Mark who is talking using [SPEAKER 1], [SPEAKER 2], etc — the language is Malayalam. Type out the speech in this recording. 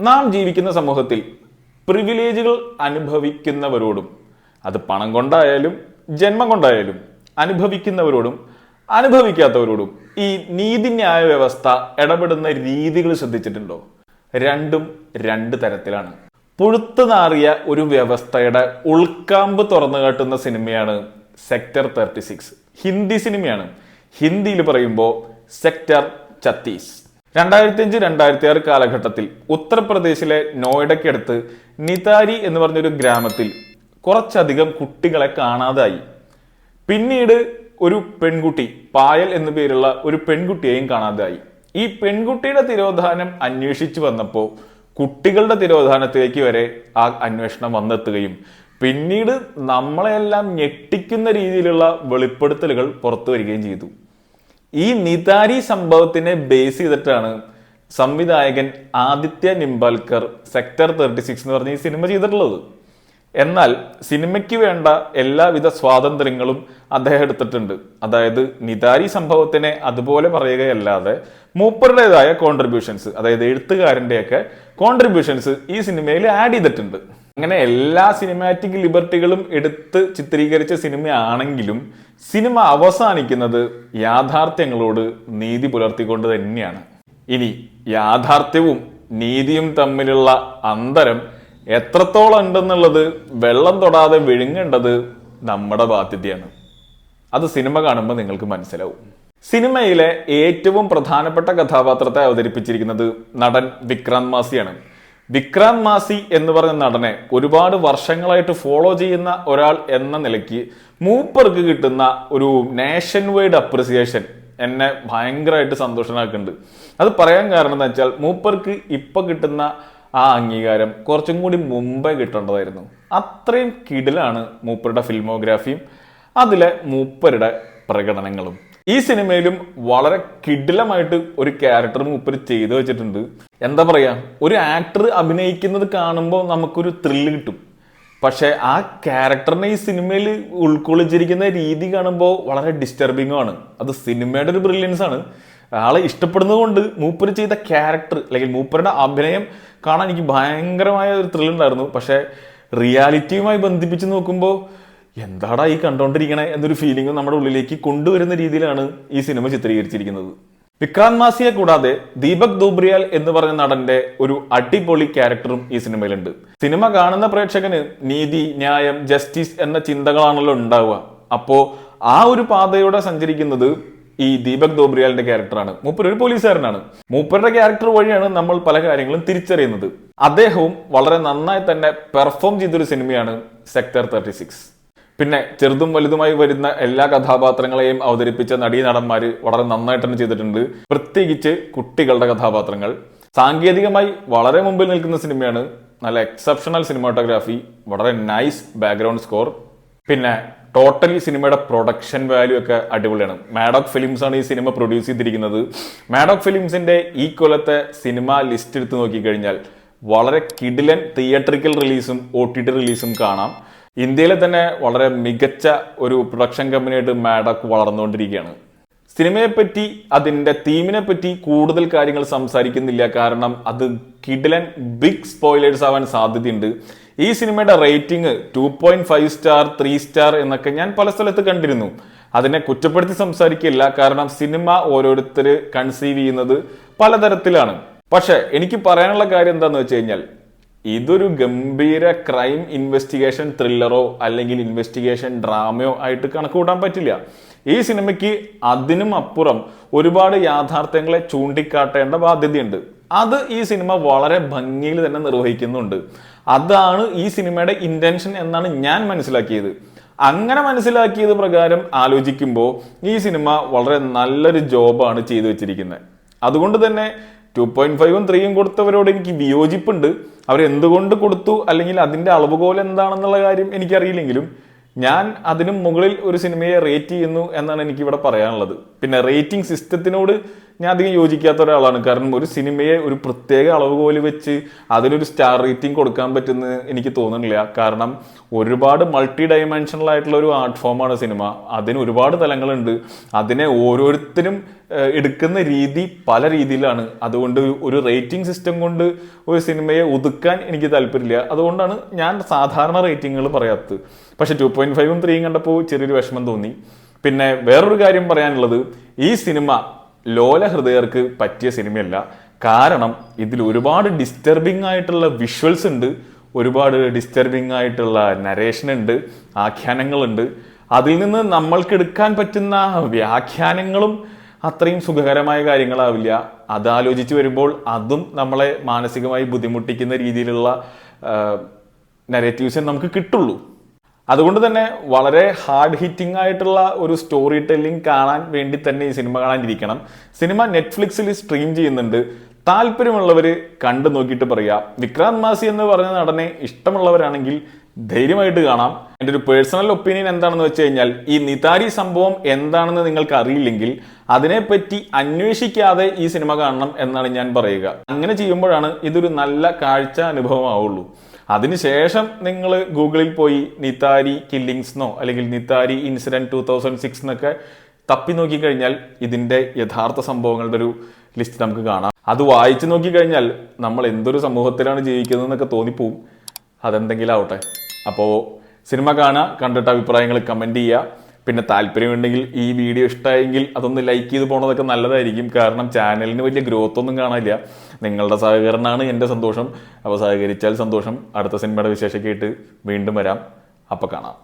[SPEAKER 1] നാം ജീവിക്കുന്ന സമൂഹത്തിൽ പ്രിവിലേജുകൾ അനുഭവിക്കുന്നവരോടും, അത് പണം കൊണ്ടായാലും ജന്മം കൊണ്ടായാലും, അനുഭവിക്കുന്നവരോടും അനുഭവിക്കാത്തവരോടും ഈ നീതിന്യായ വ്യവസ്ഥ ഇടപെടുന്ന രീതികൾ ശ്രദ്ധിച്ചിട്ടുണ്ടോ? രണ്ടും രണ്ട് തരത്തിലാണ്. പുഴുത്തു നാറിയ ഒരു വ്യവസ്ഥയുടെ ഉൾക്കാമ്പ് തുറന്നു കാട്ടുന്ന സിനിമയാണ് സെക്ടർ 36. ഹിന്ദി സിനിമയാണ്. ഹിന്ദിയിൽ പറയുമ്പോൾ സെക്ടർ 36. 2005-2006 കാലഘട്ടത്തിൽ ഉത്തർപ്രദേശിലെ നോയിഡയ്ക്കടുത്ത് നിതാരി എന്ന് പറഞ്ഞൊരു ഗ്രാമത്തിൽ കുറച്ചധികം കുട്ടികളെ കാണാതായി. പിന്നീട് ഒരു പെൺകുട്ടി, പായൽ എന്നു പേരുള്ള ഒരു പെൺകുട്ടിയെയും കാണാതായി. ഈ പെൺകുട്ടിയുടെ തിരോധാനം അന്വേഷിച്ചു വന്നപ്പോൾ കുട്ടികളുടെ തിരോധാനത്തിലേക്ക് വരെ ആ അന്വേഷണം വന്നെത്തുകയും പിന്നീട് നമ്മളെല്ലാം ഞെട്ടിക്കുന്ന രീതിയിലുള്ള വെളിപ്പെടുത്തലുകൾ പുറത്തു വരികയും ചെയ്തു. ഈ നിതാരി സംഭവത്തിനെ ബേസ് ചെയ്തിട്ടാണ് സംവിധായകൻ ആദിത്യ നിംബാൽക്കർ സെക്ടർ 36 എന്ന് പറഞ്ഞ ഈ സിനിമ ചെയ്തിട്ടുള്ളത്. എന്നാൽ സിനിമയ്ക്ക് വേണ്ട എല്ലാവിധ സ്വാതന്ത്ര്യങ്ങളും അദ്ദേഹം എടുത്തിട്ടുണ്ട്. അതായത് നിതാരി സംഭവത്തിനെ അതുപോലെ പറയുകയല്ലാതെ മൂപ്പരുടേതായ കോൺട്രിബ്യൂഷൻസ്, അതായത് എഴുത്തുകാരൻ്റെയൊക്കെ കോൺട്രിബ്യൂഷൻസ് ഈ സിനിമയിൽ ആഡ് ചെയ്തിട്ടുണ്ട്. അങ്ങനെ എല്ലാ സിനിമാറ്റിക് ലിബർട്ടികളും എടുത്ത് ചിത്രീകരിച്ച സിനിമയാണെങ്കിലും സിനിമ അവസാനിക്കുന്നത് യാഥാർത്ഥ്യങ്ങളോട് നീതി പുലർത്തിക്കൊണ്ട് തന്നെയാണ്. ഇനി യാഥാർത്ഥ്യവും നീതിയും തമ്മിലുള്ള അന്തരം എത്രത്തോളം ഉണ്ടെന്നുള്ളത് വെള്ളം തൊടാതെ വിഴുങ്ങേണ്ടത് നമ്മുടെ ബാധ്യതയാണ്. അത് സിനിമ കാണുമ്പോൾ നിങ്ങൾക്ക് മനസ്സിലാവും. സിനിമയിലെ ഏറ്റവും പ്രധാനപ്പെട്ട കഥാപാത്രത്തെ അവതരിപ്പിച്ചിരിക്കുന്നത് നടൻ വിക്രാന്ത് മാസിയാണ്. വിക്രാന്ത് മാസി എന്ന് പറഞ്ഞ നടനെ ഒരുപാട് വർഷങ്ങളായിട്ട് ഫോളോ ചെയ്യുന്ന ഒരാൾ എന്ന നിലയ്ക്ക് മൂപ്പർക്ക് കിട്ടുന്ന ഒരു നേഷൻ വൈഡ് അപ്രിസിയേഷൻ എന്നെ ഭയങ്കരമായിട്ട് സന്തോഷനാക്കുന്നുണ്ട്. അത് പറയാൻ കാരണം എന്താ വെച്ചാൽ മൂപ്പർക്ക് ഇപ്പൊ കിട്ടുന്ന ആ അംഗീകാരം കുറച്ചും കൂടി മുമ്പേ കിട്ടേണ്ടതായിരുന്നു. അത്രയും കിടിലാണ് മൂപ്പരുടെ ഫിൽമോഗ്രാഫിയും അതിലെ മൂപ്പരുടെ പ്രകടനങ്ങളും. ഈ സിനിമയിലും വളരെ കിടിലമായിട്ട് ഒരു ക്യാരക്ടർ മൂപ്പർ ചെയ്തു വെച്ചിട്ടുണ്ട്. എന്താ പറയാ, ഒരു ആക്ടർ അഭിനയിക്കുന്നത് കാണുമ്പോൾ നമുക്കൊരു ത്രില്ല് കിട്ടും. പക്ഷെ ആ ക്യാരക്ടറിനെ ഈ സിനിമയിൽ ഉൾക്കൊള്ളിച്ചിരിക്കുന്ന രീതി കാണുമ്പോൾ വളരെ ഡിസ്റ്റർബിംഗും ആണ്. അത് സിനിമയുടെ ഒരു ബ്രില്യൻസ് ആണ്. ആളെ ഇഷ്ടപ്പെടുന്നത് കൊണ്ട് മൂപ്പര് ചെയ്ത ക്യാരക്ടർ അല്ലെങ്കിൽ മൂപ്പരുടെ അഭിനയം കാണാൻ എനിക്ക് ഭയങ്കരമായ ഒരു ത്രില്ല് ഉണ്ടായിരുന്നു. പക്ഷെ റിയാലിറ്റിയുമായി ബന്ധിപ്പിച്ച് നോക്കുമ്പോൾ എന്താടാ ഈ കണ്ടോണ്ടിരിക്കണേ എന്നൊരു ഫീലിംഗ് നമ്മുടെ ഉള്ളിലേക്ക് കൊണ്ടുവരുന്ന രീതിയിലാണ് ഈ സിനിമ ചിത്രീകരിച്ചിരിക്കുന്നത്. വിക്രാന്ത് മാസിയെ കൂടാതെ ദീപക് ദോബ്രിയാൽ എന്ന് പറഞ്ഞ നടന്റെ ഒരു അടിപൊളി ക്യാരക്ടറും ഈ സിനിമയിലുണ്ട്. സിനിമ കാണുന്ന പ്രേക്ഷകന് നീതി, ന്യായം, ജസ്റ്റിസ് എന്ന ചിന്തകളാണല്ലോ ഉണ്ടാവുക. അപ്പോ ആ ഒരു പാതയോടെ സഞ്ചരിക്കുന്നത് ഈ ദീപക് ദോബ്രിയാലിന്റെ ക്യാരക്ടറാണ്. മൂപ്പർ ഒരു പോലീസുകാരനാണ്. മൂപ്പരുടെ ക്യാരക്ടർ വഴിയാണ് നമ്മൾ പല കാര്യങ്ങളും തിരിച്ചറിയുന്നത്. അദ്ദേഹവും വളരെ നന്നായി തന്നെ പെർഫോം ചെയ്തൊരു സിനിമയാണ് സെക്ടർ 36. പിന്നെ ചെറുതും വലുതുമായി വരുന്ന എല്ലാ കഥാപാത്രങ്ങളെയും അവതരിപ്പിച്ച നടീനടന്മാര് വളരെ നന്നായിട്ട് തന്നെ ചെയ്തിട്ടുണ്ട്. പ്രത്യേകിച്ച് കുട്ടികളുടെ കഥാപാത്രങ്ങൾ. സാങ്കേതികമായി വളരെ മുമ്പിൽ നിൽക്കുന്ന സിനിമയാണ്. നല്ല എക്സെപ്ഷണൽ സിനിമാറ്റോഗ്രാഫി, വളരെ നൈസ് ബാക്ക്ഗ്രൗണ്ട് സ്കോർ. പിന്നെ ടോട്ടലി സിനിമയുടെ പ്രൊഡക്ഷൻ വാല്യൂ ഒക്കെ അടിപൊളിയാണ്. മാഡോക് ഫിലിംസ് ആണ് ഈ സിനിമ പ്രൊഡ്യൂസ് ചെയ്തിരിക്കുന്നത്. മാഡോക് ഫിലിംസിന്റെ ഈ കൊല്ലത്തെ സിനിമ ലിസ്റ്റ് എടുത്ത് നോക്കിക്കഴിഞ്ഞാൽ വളരെ കിടിലൻ തിയേറ്ററിക്കൽ റിലീസും OTT റിലീസും കാണാം. ഇന്ത്യയിലെ തന്നെ വളരെ മികച്ച ഒരു പ്രൊഡക്ഷൻ കമ്പനിയായിട്ട് മാഡോക് വളർന്നുകൊണ്ടിരിക്കുകയാണ്. സിനിമയെപ്പറ്റി, അതിന്റെ തീമിനെ പറ്റി കൂടുതൽ കാര്യങ്ങൾ സംസാരിക്കുന്നില്ല. കാരണം അത് കിടിലൻ ബിഗ് സ്പോയിലേഴ്സ് ആവാൻ സാധ്യതയുണ്ട്. ഈ സിനിമയുടെ റേറ്റിംഗ് 2.5 സ്റ്റാർ, 3 സ്റ്റാർ എന്നൊക്കെ ഞാൻ പല സ്ഥലത്ത് കണ്ടിരുന്നു. അതിനെ കുറ്റപ്പെടുത്തി സംസാരിക്കില്ല. കാരണം സിനിമ ഓരോരുത്തര് കൺസീവ് ചെയ്യുന്നത് പലതരത്തിലാണ്. പക്ഷെ എനിക്ക് പറയാനുള്ള കാര്യം എന്താന്ന് വെച്ച് കഴിഞ്ഞാൽ ഇതൊരു ഗംഭീര ക്രൈം ഇൻവെസ്റ്റിഗേഷൻ ത്രില്ലറോ അല്ലെങ്കിൽ ഇൻവെസ്റ്റിഗേഷൻ ഡ്രാമയോ ആയിട്ട് കണക്കുകൂട്ടാൻ പറ്റില്ല. ഈ സിനിമയ്ക്ക് അതിനും അപ്പുറം ഒരുപാട് യാഥാർത്ഥ്യങ്ങളെ ചൂണ്ടിക്കാട്ടേണ്ട ബാധ്യതയുണ്ട്. അത് ഈ സിനിമ വളരെ ഭംഗിയിൽ തന്നെ നിർവഹിക്കുന്നുണ്ട്. അതാണ് ഈ സിനിമയുടെ ഇന്റൻഷൻ എന്നാണ് ഞാൻ മനസ്സിലാക്കിയത്. അങ്ങനെ മനസ്സിലാക്കിയത് പ്രകാരം ആലോചിക്കുമ്പോൾ ഈ സിനിമ വളരെ നല്ലൊരു ജോബാണ് ചെയ്തു വെച്ചിരിക്കുന്നത്. അതുകൊണ്ട് തന്നെ 2.5ഉം 3ഉം കൊടുത്തവരോട് എനിക്ക് വിയോജിപ്പുണ്ട്. അവരെന്തുകൊണ്ട് കൊടുത്തു അല്ലെങ്കിൽ അതിന്റെ അളവുകോൽ എന്താണെന്നുള്ള കാര്യം എനിക്കറിയില്ലെങ്കിലും ഞാൻ അതിനും മുകളിൽ ഒരു സിനിമയെ റേറ്റ് ചെയ്യുന്നു എന്നാണ് എനിക്കിവിടെ പറയാനുള്ളത്. പിന്നെ റേറ്റിംഗ് സിസ്റ്റത്തിനോട് ഞാൻ അധികം യോജിക്കാത്ത ഒരാളാണ്. കാരണം ഒരു സിനിമയെ ഒരു പ്രത്യേക അളവുകോല് വെച്ച് അതിനൊരു സ്റ്റാർ റേറ്റിംഗ് കൊടുക്കാൻ പറ്റുമെന്ന് എനിക്ക് തോന്നുന്നില്ല. കാരണം ഒരുപാട് മൾട്ടി ഡയമെൻഷണൽ ആയിട്ടുള്ള ഒരു ആർട്ട് ഫോമാണ് സിനിമ. അതിന് ഒരുപാട് തലങ്ങളുണ്ട്. അതിനെ ഓരോരുത്തരും എടുക്കുന്ന രീതി പല രീതിയിലാണ്. അതുകൊണ്ട് ഒരു റേറ്റിംഗ് സിസ്റ്റം കൊണ്ട് ഒരു സിനിമയെ ഒതുക്കാൻ എനിക്ക് താല്പര്യമില്ല. അതുകൊണ്ടാണ് ഞാൻ സാധാരണ റേറ്റിങ്ങുകൾ പറയാത്തത്. പക്ഷെ 2.5ഉം 3യും കണ്ടപ്പോൾ ചെറിയൊരു വിഷമം തോന്നി. പിന്നെ വേറൊരു കാര്യം പറയാനുള്ളത്, ഈ സിനിമ ലോല ഹൃദയർക്ക് പറ്റിയ സിനിമയല്ല. കാരണം ഇതിൽ ഒരുപാട് ഡിസ്റ്റർബിംഗ് ആയിട്ടുള്ള വിഷ്വൽസ് ഉണ്ട്, ഒരുപാട് ഡിസ്റ്റർബിംഗ് ആയിട്ടുള്ള നരേഷൻ ഉണ്ട്, ആഖ്യാനങ്ങളുണ്ട്. അതിൽ നിന്ന് നമ്മൾക്ക് എടുക്കാൻ പറ്റുന്ന വ്യാഖ്യാനങ്ങളും അത്രയും സുഖകരമായ കാര്യങ്ങളാവില്ല. അതാലോചിച്ച് വരുമ്പോൾ അതും നമ്മളെ മാനസികമായി ബുദ്ധിമുട്ടിക്കുന്ന രീതിയിലുള്ള നരേറ്റീവ്സേ നമുക്ക് കിട്ടുള്ളൂ. അതുകൊണ്ട് തന്നെ വളരെ ഹാർഡ് ഹിറ്റിംഗ് ആയിട്ടുള്ള ഒരു സ്റ്റോറി ടെല്ലിംഗ് കാണാൻ വേണ്ടി തന്നെ ഈ സിനിമ കാണാനിരിക്കണം. സിനിമ നെറ്റ്ഫ്ലിക്സിൽ സ്ട്രീം ചെയ്യുന്നുണ്ട്. താല്പര്യമുള്ളവർ കണ്ടു നോക്കിയിട്ട് പറയാ. വിക്രാന്ത് മാസി എന്ന് പറഞ്ഞ നടനെ ഇഷ്ടമുള്ളവരാണെങ്കിൽ ധൈര്യമായിട്ട് കാണാം. എൻ്റെ ഒരു പേഴ്സണൽ ഒപ്പീനിയൻ എന്താണെന്ന് വെച്ച് കഴിഞ്ഞാൽ, ഈ നിതാരി സംഭവം എന്താണെന്ന് നിങ്ങൾക്ക് അറിയില്ലെങ്കിൽ അതിനെപ്പറ്റി അന്വേഷിക്കാതെ ഈ സിനിമ കാണണം എന്നാണ് ഞാൻ പറയുക. അങ്ങനെ ചെയ്യുമ്പോഴാണ് ഇതൊരു നല്ല കാഴ്ച അനുഭവമാവുള്ളൂ. അതിനുശേഷം നിങ്ങൾ ഗൂഗിളിൽ പോയി നിതാരി കില്ലിങ്സ്ന്നോ അല്ലെങ്കിൽ നിതാരി ഇൻസിഡന്റ് 2006 എന്നൊക്കെ തപ്പി നോക്കിക്കഴിഞ്ഞാൽ ഇതിന്റെ യഥാർത്ഥ സംഭവങ്ങളുടെ ഒരു ലിസ്റ്റ് നമുക്ക് കാണാം. അത് വായിച്ചു നോക്കിക്കഴിഞ്ഞാൽ നമ്മൾ എന്തൊരു സമൂഹത്തിലാണ് ജീവിക്കുന്നത് എന്നൊക്കെ തോന്നിപ്പോവും. അതെന്തെങ്കിലും ആവട്ടെ. അപ്പോൾ സിനിമ കാണുക, കണ്ടിട്ട് അഭിപ്രായങ്ങൾ കമന്റ് ചെയ്യുക. പിന്നെ താല്പര്യമുണ്ടെങ്കിൽ ഈ വീഡിയോ ഇഷ്ടമായെങ്കിൽ അതൊന്ന് ലൈക്ക് ചെയ്ത് പോണതൊക്കെ നല്ലതായിരിക്കും. കാരണം ചാനലിന് വലിയ ഗ്രോത്ത് ഒന്നും കാണാനില്ല. നിങ്ങളുടെ സഹകരണമാണ് എൻ്റെ സന്തോഷം. അപ്പോൾ സഹകരിച്ചാൽ സന്തോഷം. അടുത്ത സിനിമയുടെ വിശേഷമൊക്കെ ആയിട്ട് വീണ്ടും വരാം. അപ്പോൾ കാണാം.